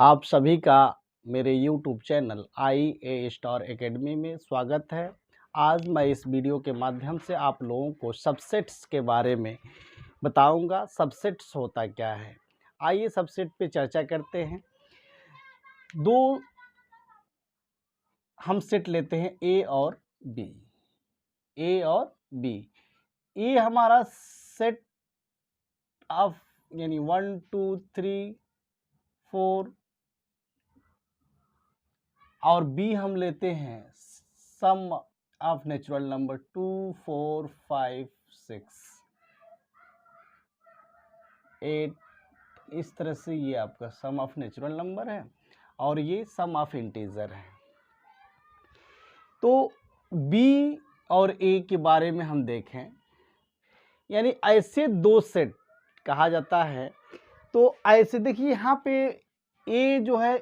आप सभी का मेरे YouTube चैनल IA एकेडमी में स्वागत है। आज मैं इस वीडियो के माध्यम से आप लोगों को सबसेट्स के बारे में बताऊंगा। सबसेट्स होता क्या है, आइए सबसेट पे चर्चा करते हैं। दो हम सेट लेते हैं A और B। A और B, A हमारा सेट ऑफ यानी 1 2 3 4 और B हम लेते हैं सम ऑफ नेचुरल नंबर 2 4 5 6 8। इस तरह से ये आपका सम ऑफ नेचुरल नंबर है और ये सम ऑफ इंटीजर है। तो B और A के बारे में हम देखें, यानी ऐसे दो सेट कहा जाता है। तो ऐसे देखिए यहाँ पे A जो है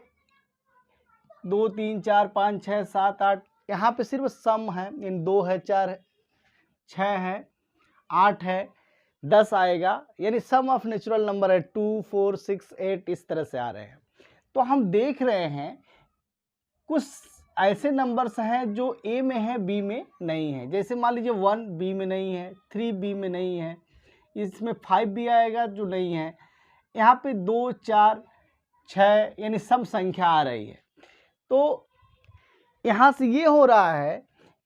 2 3 4 5 6 7 8, यहाँ पे सिर्फ सम है, इन 2 है 4 है 6 है 8 है 10 आएगा, यानी सम ऑफ नेचुरल नंबर है 2 4 6 8 इस तरह से आ रहे हैं। तो हम देख रहे हैं कुछ ऐसे नंबर्स हैं जो A में है B में नहीं है। जैसे मान लीजिए 1 B में नहीं है, 3 B में नहीं है, इसमें 5 भी आएगा जो नहीं है। यहाँ पे 2 4 6 यानी सम संख्या आ रही है। तो यहाँ से ये हो रहा है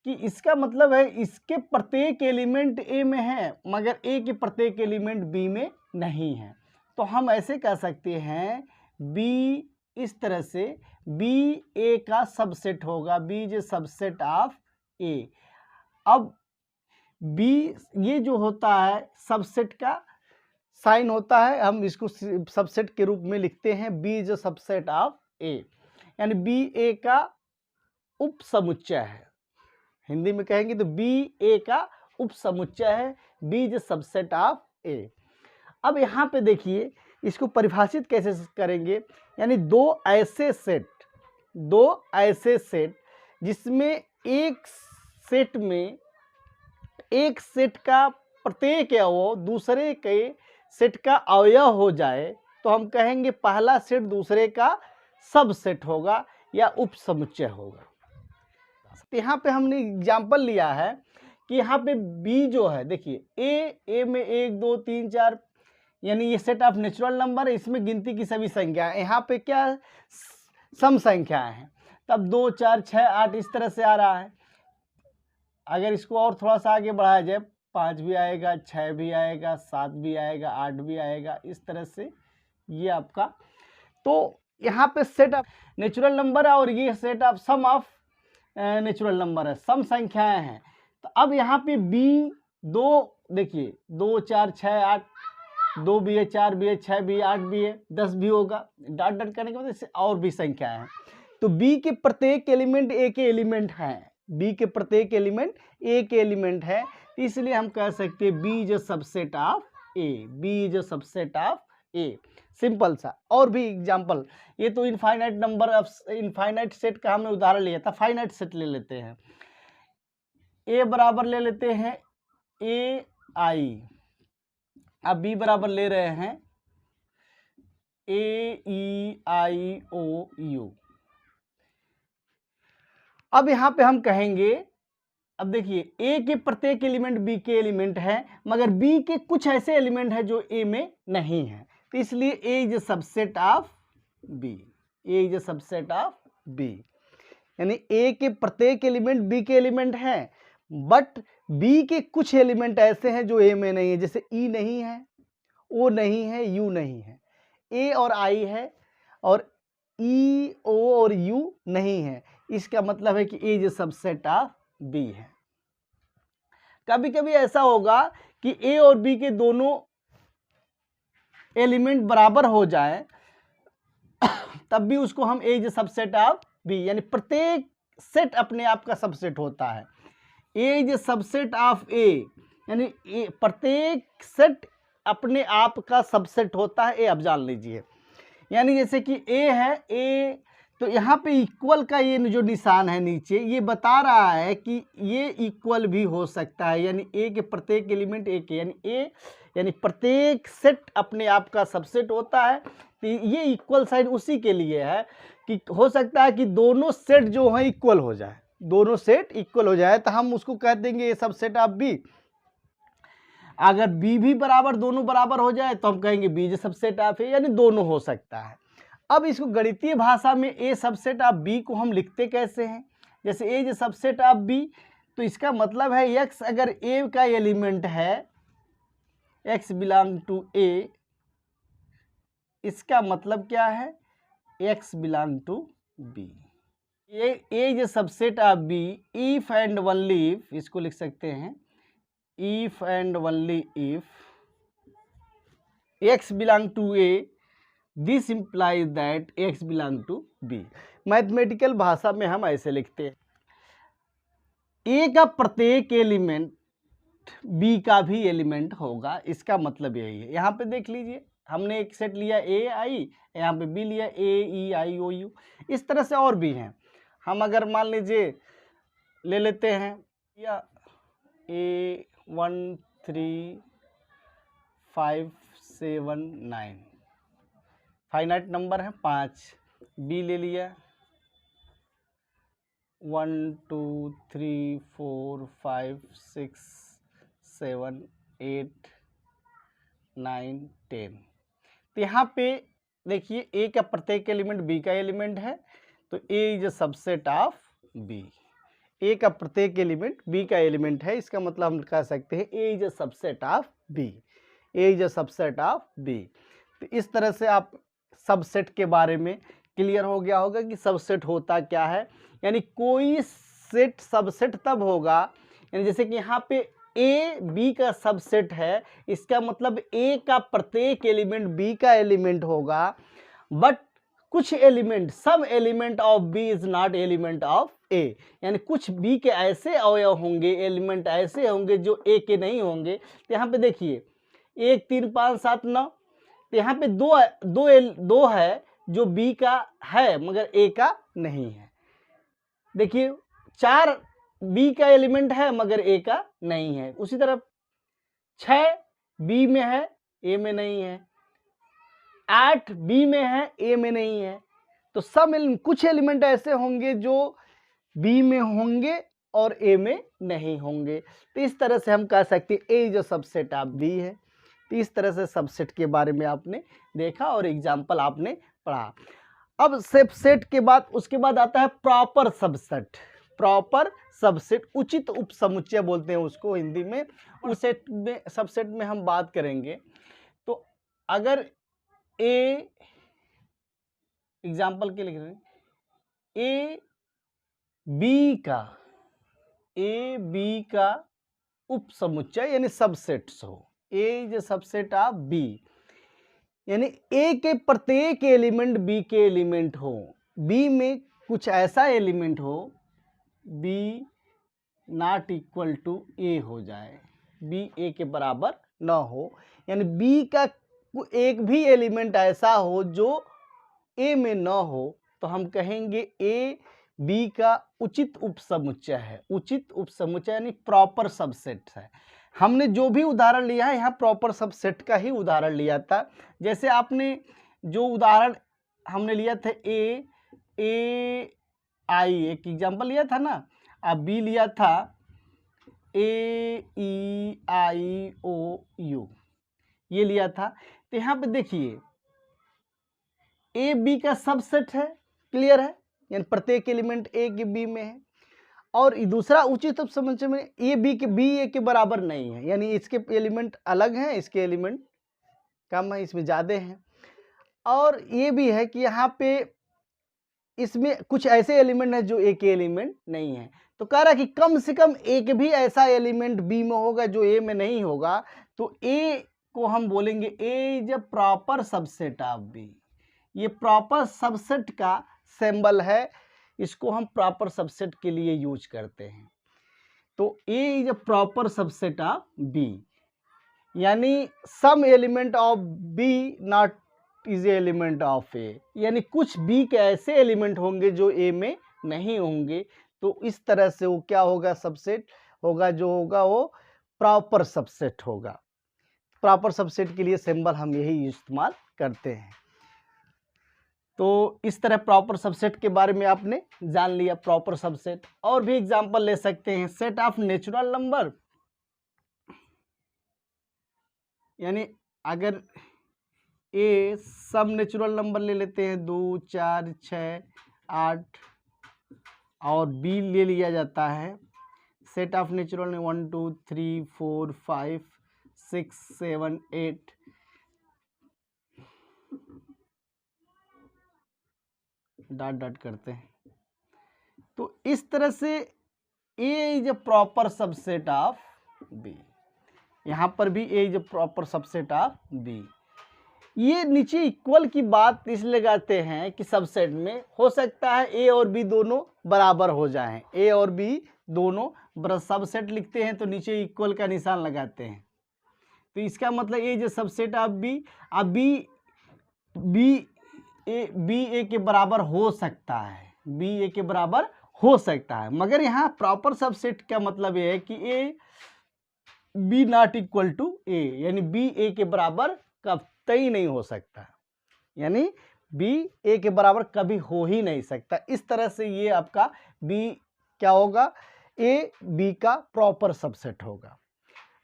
कि इसका मतलब है इसके प्रत्येक एलिमेंट A में है मगर A के प्रत्येक एलिमेंट B में नहीं है। तो हम ऐसे कह सकते हैं B इस तरह से B A का सबसेट होगा, B is a subset of A। अब B ये जो होता है सबसेट का साइन होता है, हम इसको सबसेट के रूप में लिखते हैं B is a subset of A, यानी B A का उप समुच्चय है। हिंदी में कहेंगे तो B A का उप समुच्चय है, B is subset of A। अब यहाँ पे देखिए इसको परिभाषित कैसे करेंगे, यानी दो ऐसे सेट जिसमें एक सेट में एक सेट का प्रत्येक अवयव दूसरे के सेट का अवयव हो जाए तो हम कहेंगे पहला सेट दूसरे का सबसेट होगा या उप समुच्चय होगा। यहाँ पे हमने एग्जाम्पल लिया है कि यहाँ पे B जो है, देखिए A में 1 2 3 4 यानी ये सेट ऑफ नेचुरल नंबर है, इसमें गिनती की सभी संख्याएं, यहाँ पे क्या सम संख्याएं हैं, तब 2 4 6 8 इस तरह से आ रहा है। अगर इसको और थोड़ा सा आगे बढ़ाया जाए 5 भी आएगा, 6 भी आएगा, 7 भी आएगा, 8 भी आएगा, इस तरह से ये आपका। तो यहाँ पे सेट ऑफ नेचुरल नंबर है और ये set of sum of natural number है, सम संख्याएं हैं। तो अब यहाँ पे B 2 देखिए 2 4 6 8, 2 भी है, 4 भी है, 6 भी है, 8 भी है, 10 भी होगा, डॉट डॉट करने के बाद इससे और भी संख्याएं हैं। तो B के प्रत्येक एलिमेंट A के एलिमेंट हैं, B के प्रत्येक एलिमेंट A के एलिमेंट है, इसलिए हम कह सकते हैं B is a subset of A, B is a subset of A। Simple सा। और भी एग्जाम्पल, ये तो infinite number of infinite set का हमने उदाहरण लिया था, फाइनाइट सेट ले लेते हैं। A बराबर ले लेते हैं AI, अब B बराबर ले रहे हैं AEIOU। अब यहाँ पे हम कहेंगे, अब देखिए A के प्रत्येक एलिमेंट B के एलिमेंट है मगर B के कुछ ऐसे एलिमेंट है जो A में नहीं है, तो इसलिए A is a subset of B, A is a subset of B, यानी A के प्रत्येक एलिमेंट B के एलिमेंट है बट B के कुछ एलिमेंट ऐसे हैं जो A में नहीं है, जैसे E नहीं है, O नहीं है, U नहीं है, A और I है और E O और U नहीं है, इसका मतलब है कि A is a subset of B है। कभी कभी ऐसा होगा कि A और B के दोनों एलिमेंट बराबर हो जाए तब भी उसको हम A is a subset of B, यानी प्रत्येक सेट अपने आप का सबसेट होता है। A is a subset of A, यानी प्रत्येक सेट अपने आप का सबसेट होता है। A आप जान लीजिए, यानी जैसे कि A है A, तो यहाँ पे इक्वल का ये जो निशान है नीचे, ये बता रहा है कि ये इक्वल भी हो सकता है, यानी ए के प्रत्येक एलिमेंट ए के, यानी ए यानी प्रत्येक सेट अपने आप का सबसेट होता है। तो ये इक्वल साइन उसी के लिए है कि हो सकता है कि दोनों सेट जो हैं इक्वल हो जाए, दोनों सेट इक्वल हो जाए, तो हम उसको कह देंगे ये सबसेट ऑफ बी। अगर बी भी बराबर, दोनों बराबर हो जाए तो हम कहेंगे B is subset of A, यानी दोनों हो सकता है। अब इसको गणितीय भाषा में ए सबसेट ऑफ बी को हम लिखते कैसे हैं? जैसे ए इज सबसेट ऑफ बी, तो इसका मतलब है एक्स अगर ए का एलिमेंट है, एक्स बिलोंग टू ए, इसका मतलब क्या है? X belong to B. A is subset of B if and only if, इसको लिख सकते हैं if and only if x belong to a, this implies that x belong to b। Mathematical भाषा में हम ऐसे लिखते हैं, a का प्रत्येक एलिमेंट b का भी एलिमेंट होगा, इसका मतलब यही है। यहाँ पे देख लीजिए, हमने एक सेट लिया a i, यहाँ पे b लिया a e i o u, इस तरह से और भी हैं। हम अगर मान लीजिए ले लेते हैं या a 1 3 5 7 9, फाइनाइट नंबर है 5। बी ले लिया 1 2 3 4 5 6 7 8 9 10। तो यहाँ पे देखिए ए का प्रत्येक एलिमेंट बी का एलिमेंट है, तो A is a subset of B. A का प्रत्येक एलिमेंट बी का एलिमेंट है, इसका मतलब हम कह सकते हैं A is a subset of B, A is a subset of B. तो इस तरह से आप सबसेट के बारे में क्लियर हो गया होगा कि सबसेट होता क्या है। यानी कोई सेट सबसेट तब होगा, यानी जैसे कि यहाँ पे ए बी का सबसेट है, इसका मतलब ए का प्रत्येक एलिमेंट बी का एलिमेंट होगा, बट कुछ element, some element of B is not element of A, यानी कुछ बी के ऐसे अवयव होंगे, एलिमेंट ऐसे होंगे जो ए के नहीं होंगे। तो यहाँ पे देखिए 1 3 5 7 9, तो यहाँ पे दो है जो बी का है मगर ए का नहीं है। देखिए 4 बी का एलिमेंट है मगर ए का नहीं है। उसी तरह 6 बी में है ए में नहीं है, 8 बी में है ए में नहीं है। तो कुछ एलिमेंट ऐसे होंगे जो बी में होंगे और ए में नहीं होंगे। तो इस तरह से हम कह सकते हैं ए जो सबसेट ऑफ बी है। तो इस तरह से सबसेट के बारे में आपने देखा और एग्जाम्पल आपने पढ़ा। अब सबसेट के बाद उसके बाद आता है प्रॉपर सबसेट। प्रॉपर सबसेट, उचित उपसमुच्चय बोलते हैं उसको हिंदी में। उस सेट में, सबसेट में हम बात करेंगे। तो अगर ए, एग्जाम्पल के लिख रहे हैं, ए बी का उपसमुच्चय यानी सबसेट्स हो, ए इज सबसेट ऑफ बी, यानी ए के प्रत्येक एलिमेंट बी के एलिमेंट हो, बी में कुछ ऐसा एलिमेंट हो बी नॉट इक्वल टू ए हो जाए, बी ए के बराबर न हो, यानी बी का एक भी एलिमेंट ऐसा हो जो ए में न हो, तो हम कहेंगे ए बी का उचित उपसमुच्चय है। उचित उपसमुच्चय यानी प्रॉपर सबसेट है। हमने जो भी उदाहरण लिया है यहाँ प्रॉपर सबसेट का ही उदाहरण लिया था। जैसे आपने जो उदाहरण हमने लिया था ए आई, एक एग्जाम्पल लिया था ना, अब बी लिया था ए ई आई ओ यू, ये लिया था। तो यहाँ पे देखिए ए बी का सबसेट है, क्लियर है, यानी प्रत्येक एलिमेंट ए के बी में है। और दूसरा उचित उपसमुच्चय में ए बी के बी ए के बराबर नहीं है, यानी इसके एलिमेंट अलग हैं, इसके एलिमेंट कम है, इसमें ज़्यादा हैं। और ये भी है कि यहाँ पे इसमें कुछ ऐसे एलिमेंट हैं जो ए के एलिमेंट नहीं है। तो कह रहा है कि कम से कम एक भी ऐसा एलिमेंट बी में होगा जो ए में नहीं होगा, तो ए को हम बोलेंगे A is a proper subset of B. ये प्रॉपर सबसेट का सिंबल है, इसको हम प्रॉपर सबसेट के लिए यूज करते हैं। तो A is a proper subset of B, यानी some element of B not is element of A, यानी कुछ बी के ऐसे एलिमेंट होंगे जो ए में नहीं होंगे। तो इस तरह से वो क्या होगा, सबसेट होगा, जो होगा वो प्रॉपर सबसेट होगा। प्रॉपर सबसेट के लिए सिंबल हम यही इस्तेमाल करते हैं। तो इस तरह प्रॉपर सबसेट के बारे में आपने जान लिया, प्रॉपर सबसेट। और भी एग्जांपल ले सकते हैं, सेट ऑफ नेचुरल नंबर, यानी अगर ए सब नेचुरल नंबर ले लेते हैं 2 4 6 8 और बी ले लिया जाता है, set of natural 1 2 3 4 5 6 7 8 dot dot करते हैं। तो इस तरह से A is a proper subset of B, यहाँ पर भी A is a proper subset of B. ये नीचे इक्वल की बात इसलिए लगाते हैं कि सबसेट में हो सकता है ए और बी दोनों बराबर हो जाएं, ए और बी दोनों सबसेट लिखते हैं तो नीचे इक्वल का निशान लगाते हैं। तो इसका मतलब A is a subset of B. अब बी ए के बराबर हो सकता है, बी ए के बराबर हो सकता है, मगर यहाँ प्रॉपर सबसेट का मतलब ये है कि A B not equal to A, यानी बी ए के बराबर कतई नहीं हो सकता, यानी बी ए के बराबर कभी हो ही नहीं सकता। इस तरह से ये आपका बी क्या होगा, ए बी का प्रॉपर सबसेट होगा।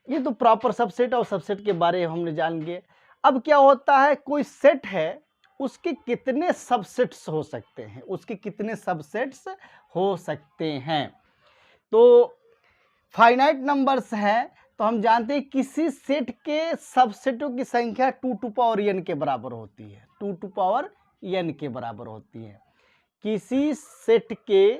ये तो प्रॉपर सबसेट और सबसेट के बारे में हमने जान गए। अब क्या होता है, कोई सेट है, उसके कितने सबसेट्स हो सकते हैं, उसके कितने सबसेट्स हो सकते हैं। तो फाइनाइट नंबर्स हैं तो हम जानते हैं किसी सेट के सबसेटों की संख्या 2 टू पावर n के बराबर होती है, 2 टू पावर n के बराबर होती है। किसी सेट के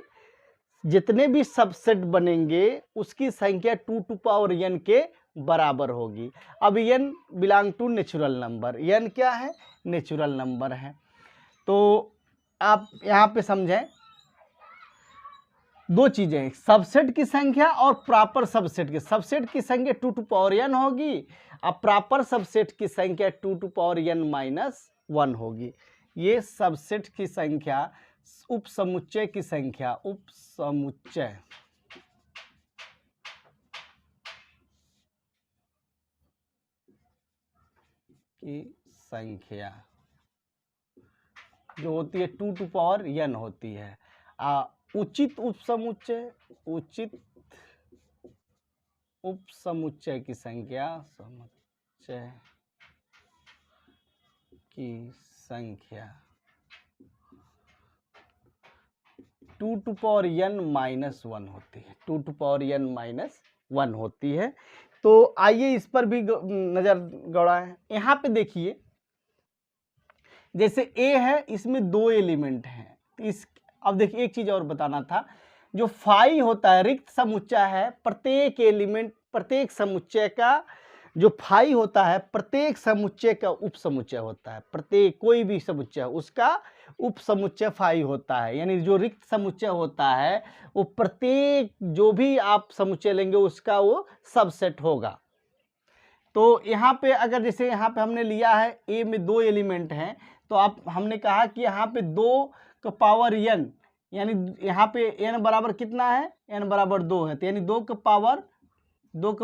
जितने भी सबसेट बनेंगे उसकी संख्या 2 टू पावर n के बराबर होगी। अब n belong to natural number, n क्या है, नेचुरल नंबर है। तो आप यहाँ पे समझें दो चीजें, सबसेट की संख्या और प्रॉपर सबसेट की। सबसेट की संख्या 2 टू पावर n होगी, अब प्रॉपर सबसेट की संख्या 2 टू पावर n माइनस 1 होगी। ये सबसेट की संख्या, उप समुच्चय की संख्या, उप समुच्चय की संख्या जो होती है 2 टू पावर n होती है। उचित उपसमुच्चय, उचित उपसमुच्चय की संख्या, समुच्चय की संख्या 2 टू पावर n माइनस 1 होती है, 2 टू पावर n माइनस 1 होती है। तो आइए इस पर भी नजर गड़ाएं। यहाँ पे देखिए, जैसे ए है, इसमें 2 एलिमेंट हैं। इस अब देखिए एक चीज और बताना था, जो फाई होता है रिक्त समुच्चय है, प्रत्येक एलिमेंट, प्रत्येक समुच्चय का जो फाई होता है, प्रत्येक समुच्चय का उप समुच्चय होता है। प्रत्येक कोई भी समुच्चय उसका उप समुच्चय फाई होता है, यानी जो रिक्त समुच्चय होता है वो प्रत्येक जो भी आप समुच्चय लेंगे उसका वो सबसेट होगा। तो यहाँ पे अगर जैसे यहाँ पे हमने लिया है ए में 2 एलिमेंट हैं, तो आप हमने कहा कि यहाँ पे 2 का पावर n, यानी यहाँ पे n बराबर कितना है, n बराबर 2 है, तो यानी 2 का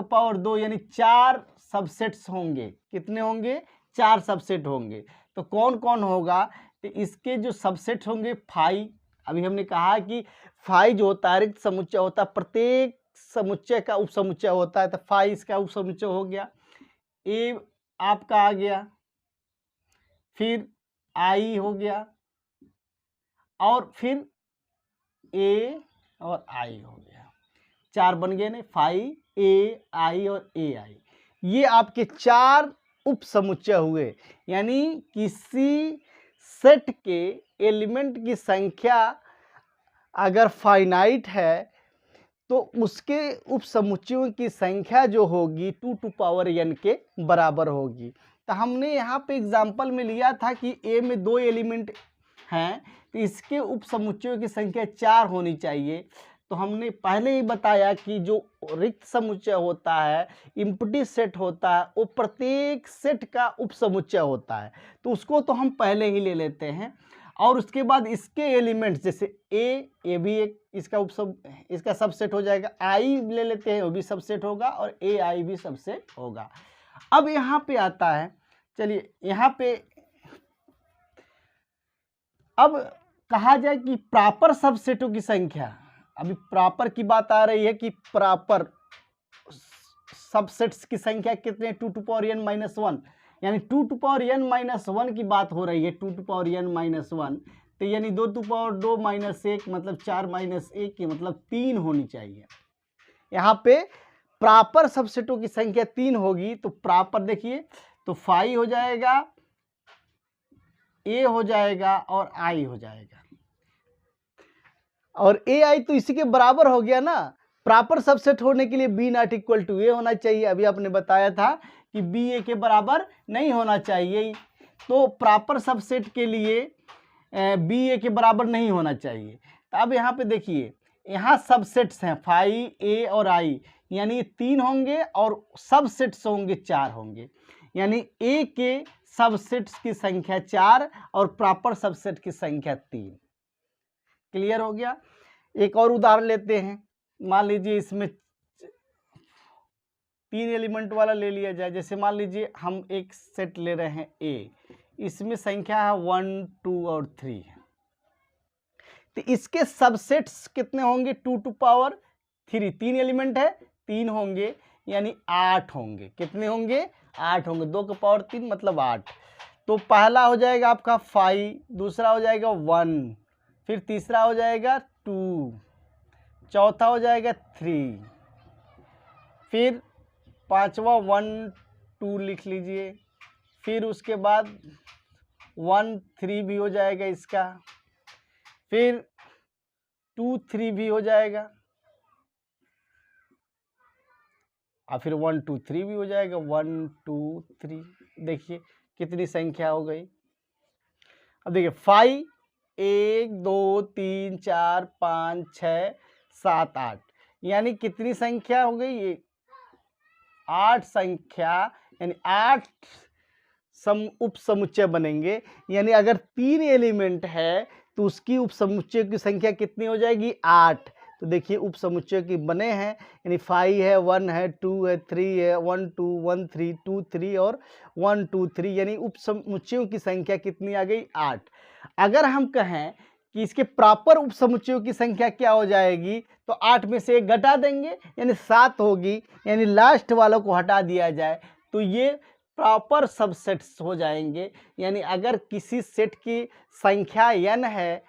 पावर 2 यानी 4 सबसेट्स होंगे। कितने होंगे, 4 सबसेट होंगे। तो कौन कौन होगा, तो इसके जो सबसेट होंगे फाई, अभी हमने कहा कि फाई जो होता है रिक्त समुच्चय होता है, प्रत्येक समुच्चय का उप समुच्चय होता है, तो फाई इसका उप समुच्चय हो गया। ए आपका आ गया, फिर आई हो गया, और फिर ए और आई हो गया। 4 बन गए ना, फाई, ए आई और ए आई। ये आपके 4 उप समुच्चय हुए। यानी किसी सेट के एलिमेंट की संख्या अगर फाइनाइट है तो उसके उप समुच्चयों की संख्या जो होगी 2 टू पावर n के बराबर होगी। तो हमने यहाँ पे एग्जाम्पल में लिया था कि ए में 2 एलिमेंट हैं, तो इसके उप समुच्चयों की संख्या 4 होनी चाहिए। तो हमने पहले ही बताया कि जो रिक्त समुच्चय होता है, इम्प्टी सेट होता है, वो प्रत्येक सेट का उपसमुच्चय होता है। तो उसको तो हम पहले ही ले लेते हैं और उसके बाद इसके एलिमेंट्स जैसे ए भी एक इसका सबसेट हो जाएगा, आई ले लेते हैं वो भी सबसेट होगा और ए आई भी सबसेट होगा। अब यहाँ पे आता है, चलिए यहाँ पे अब कहा जाए कि प्रॉपर सबसेटों की संख्या, अभी प्रॉपर की बात आ रही है कि प्रॉपर सबसेट्स की संख्या कितने 2 टू पावर n माइनस 1, यानी 2 टू पावर n माइनस 1 की बात हो रही है। 2 टू पावर n माइनस 1 तो यानी 2 टू पावर 2 माइनस 1 मतलब 4 माइनस 1 की मतलब 3 होनी चाहिए। यहाँ पे प्रॉपर सबसेटों की संख्या 3 होगी तो प्रॉपर देखिए तो 5 हो जाएगा, ए हो जाएगा और आई हो जाएगा, और ए आई तो इसी के बराबर हो गया ना। प्रॉपर सबसेट होने के लिए बी नॉट इक्वल टू ए होना चाहिए। अभी आपने बताया था कि बी ए के बराबर नहीं होना चाहिए, तो प्रॉपर सबसेट के लिए बी ए के बराबर नहीं होना चाहिए। तो अब यहाँ पे देखिए यहाँ सबसेट्स हैं 5 ए और आई, यानी 3 होंगे और सबसेट्स होंगे 4 होंगे, यानी ए के सबसेट्स की संख्या 4 और प्रॉपर सबसेट की संख्या 3। क्लियर हो गया। एक और उदाहरण लेते हैं, मान लीजिए इसमें 3 एलिमेंट वाला ले लिया जाए। जैसे मान लीजिए हम एक सेट ले रहे हैं ए, इसमें संख्या है 1 2 और 3, तो इसके सबसेट्स कितने होंगे 2 टू पावर 3, 3 एलिमेंट है 3 होंगे यानी 8 होंगे। कितने होंगे 8 होंगे, 2 का पावर 3 मतलब 8। तो पहला हो जाएगा आपका 5, दूसरा हो जाएगा 1, फिर तीसरा हो जाएगा 2, चौथा हो जाएगा 3, फिर पांचवा 1 2 लिख लीजिए, फिर उसके बाद 1 3 भी हो जाएगा इसका, फिर 2 3 भी हो जाएगा और फिर 1 2 3 भी हो जाएगा, 1 2 3। देखिए कितनी संख्या हो गई। अब देखिए 5 1 2 3 4 5 6 7 8, यानी कितनी संख्या हो गई ये 8 संख्या, यानी 8 उपसमुच्चय बनेंगे। यानी अगर 3 एलिमेंट है तो उसकी उपसमुच्चय की संख्या कितनी हो जाएगी 8। तो देखिए उपसमुच्चय की बने हैं, यानी 5 है 1 है 2 है 3 है 1 2 1 3 2 3 और 1 2 3, यानी उपसमुच्चयों की संख्या कितनी आ गई 8। अगर हम कहें कि इसके प्रॉपर उपसमुच्चयों की संख्या क्या हो जाएगी तो 8 में से 1 घटा देंगे यानी 7 होगी, यानी लास्ट वालों को हटा दिया जाए तो ये प्रॉपर सबसेट्स हो जाएंगे। यानी अगर किसी सेट की संख्या n है,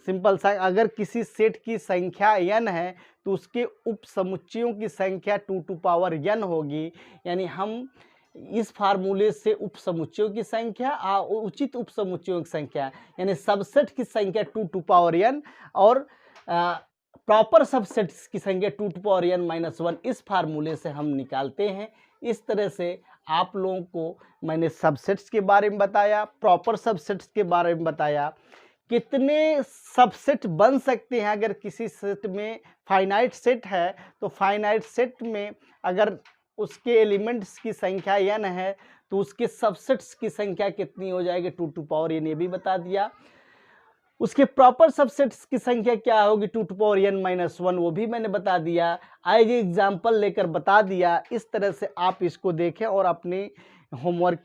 सिंपल सा, अगर किसी सेट की संख्या n है तो उसके उपसमुच्चयों की संख्या 2 टू पावर n होगी। यानी हम इस फार्मूले से उपसमुच्चयों की संख्या उचित उपसमुच्चयों की संख्या यानी सबसेट की संख्या 2 टू पावर n और प्रॉपर सबसेट्स की संख्या 2 टू पावर n माइनस 1, इस फार्मूले से हम निकालते हैं। इस तरह से आप लोगों को मैंने सबसेट्स के बारे में बताया, प्रॉपर सबसेट्स के बारे में बताया, कितने सबसेट बन सकते हैं। अगर किसी सेट में फाइनाइट सेट है तो फाइनाइट सेट में अगर उसके एलिमेंट्स की संख्या n है तो उसके सबसेट्स की संख्या कितनी हो जाएगी 2 टू पावर n, ये भी बता दिया। उसके प्रॉपर सबसेट्स की संख्या क्या होगी 2 टू पावर n माइनस 1, वो भी मैंने बता दिया, एज एग्जाम्पल लेकर बता दिया। इस तरह से आप इसको देखें और अपने होमवर्क